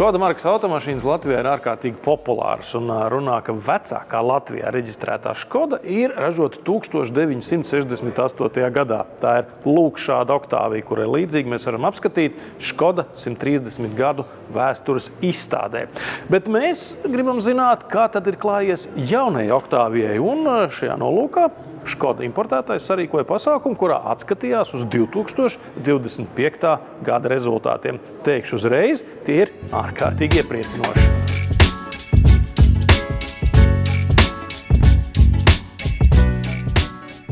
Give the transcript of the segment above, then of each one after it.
Škoda markas automašīnas Latvijā ir ārkārtīgi populāras un runā, ka vecākā Latvijā reģistrētā Škoda ir ražota 1968. gadā. Tā ir lūk šāda Oktāvija, kurai līdzīgi mēs varam apskatīt Škoda 130 gadu vēstures izstādē. Bet mēs gribam zināt, kā tad ir klājies jaunajai Oktāvijai, un šajā nolūkā Škoda importētājs sarīkoja pasākumu, kurā atskatījās uz 2025. gada rezultātiem. Teikšu uzreiz, tie ir ārkārtīgi iepriecinoši.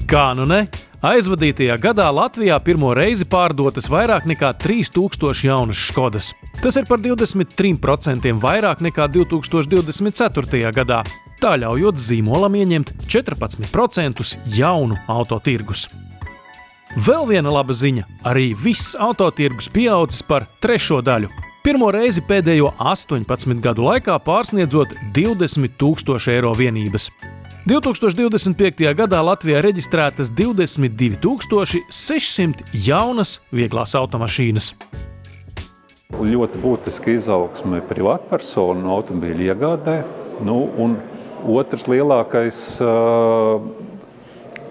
Kā nu ne? Aizvadītajā gadā Latvijā pirmo reizi pārdotas vairāk nekā 3000 jaunas Škodas. Tas ir par 23% vairāk nekā 2024. gadā. Tā ļaujot zīmolam ieņemt 14% jaunu autotirgus. Vēl viena laba ziņa – arī viss autotirgus pieaudzis par trešo daļu. Pirmo reizi pēdējo 18 gadu laikā pārsniedzot 20 000 eiro vienības. 2025. gadā Latvijā reģistrētas 22 600 jaunas vieglās automašīnas. Ļoti būtiski izaugsme privātpersonu automobīļu iegādē, un otrs lielākais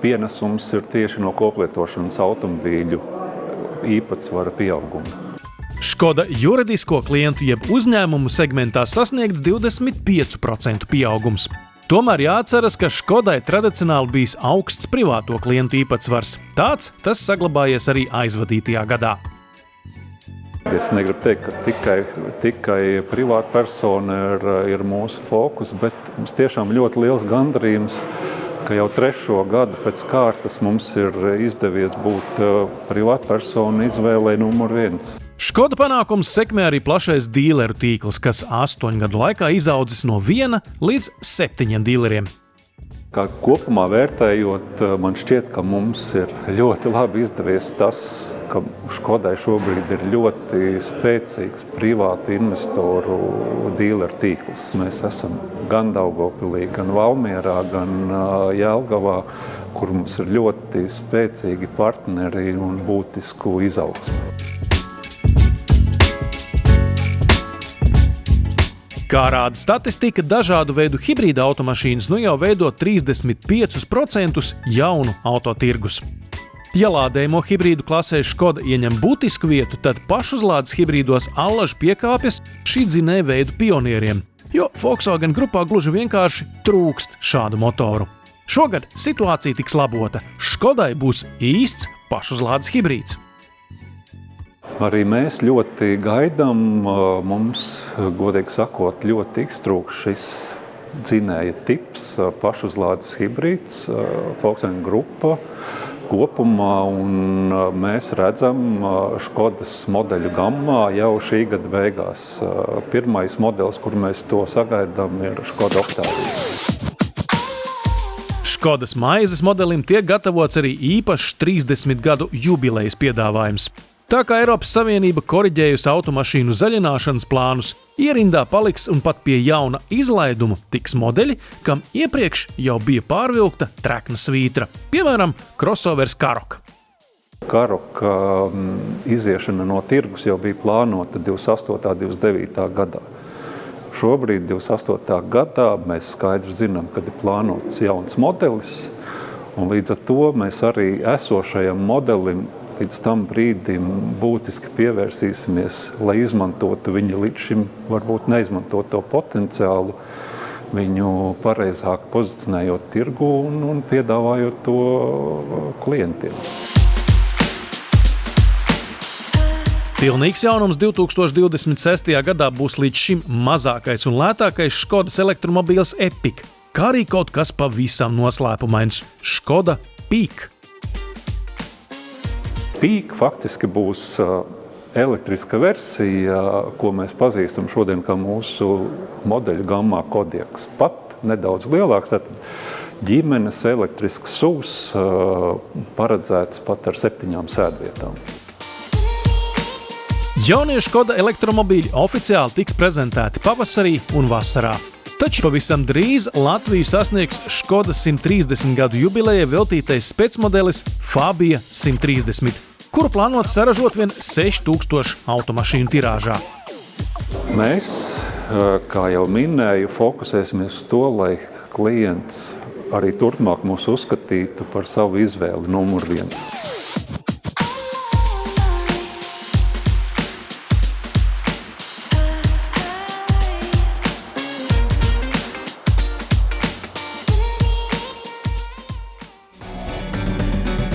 pienesums ir tieši no koplietošanas automobīļu īpatsvara pieauguma. Škoda juridisko klientu jeb uzņēmumu segmentā sasniegts 25% pieaugums. Tomēr jāatceras, ka Škodai tradicionāli bijis augsts privāto klientu īpatsvars. Tāds tas saglabājies arī aizvadītajā gadā. Es negribu teikt, ka tikai privāta persona ir mūsu fokus, bet mums tiešām ļoti liels gandarījums, ka jau trešo gadu pēc kārtas mums ir izdevies būt privāta persona izvēlē numur 1. Škoda panākums sekmē arī plašais dīleru tīkls, kas 8 gadu laikā izaudzis no 1 līdz 7 dīleriem. Kā kopumā vērtējot, man šķiet, ka mums ir ļoti labi izdevies tas, ka Škodai šobrīd ir ļoti spēcīgs privātu investoru dīleru tīkls. Mēs esam gan Daugavpilī, gan Valmierā, gan Jelgavā, kur mums ir ļoti spēcīgi partneri un būtisku izaugsmu. Kā rāda statistika, dažādu veidu hibrīda automašīnas jau veido 35% jaunu autotirgus. Ja lādējumu hibrīdu klasē Škoda ieņem būtisku vietu, tad pašuzlādes hibrīdos allaž piekāpjas šī dzinēja veidu pionieriem, jo Volkswagen grupā gluži vienkārši trūkst šādu motoru. Šogad situācija tiks labota. Škodai būs īsts pašuzlādes hibrīds. Arī mēs ļoti gaidām, mums, godīgi sakot, ļoti iztrūkst šis dzinēja tips, pašuzlādes hibrīds, Volkswagen grupa kopumā, un mēs redzam Škodas modeļu gammā jau šī gada beigās. Pirmais modelis, kur mēs to sagaidām, ir Škoda Oktāvija. Škodas maizes modelim tiek gatavots arī īpašs 30 gadu jubilejas piedāvājums. Tā kā Eiropas Savienība koriģējusi automašīnu zaļināšanas plānus, ierindā paliks un pat pie jauna izlaiduma tiks modeļi, kam iepriekš jau bija pārvilkta trekna svītra, piemēram, crossovers Karoq. Karoq iziešana no tirgus jau bija plānota 28. un 29. gadā. Šobrīd, 28. gadā, mēs skaidri zinām, kad ir plānots jauns modelis, un līdz ar to mēs arī esošajam modelim līdz tam brīdim būtiski pievērsīsimies, lai izmantotu viņa līdz šim varbūt neizmantoto potenciālu, viņu pareizāk pozicionējot tirgu un piedāvājot to klientiem. Pilnīgs jaunums 2026. gadā būs līdz šim mazākais un lētākais Škodas elektromobīls Epiq, kā arī kaut kas pavisam noslēpumains – Škoda Peak. Peak faktiski būs elektriska versija, ko mēs pazīstam šodien kā mūsu modeļu gammā Kodiaq. Pat nedaudz lielāks, tad ģimenes elektrisks SUVs paredzēts pat ar 7 sēdvietām. Jaunie Škoda elektromobīļi oficiāli tiks prezentēti pavasarī un vasarā. Taču pavisam drīz Latviju sasniegs Škoda 130 gadu jubilejai veltītais specmodelis Fabia 130, kuru plānots saražot vien 6000 automašīnu tirāžā. Mēs, kā jau minēju, fokusēsimies uz to, lai klients arī turpmāk mūs uzskatītu par savu izvēli numur 1.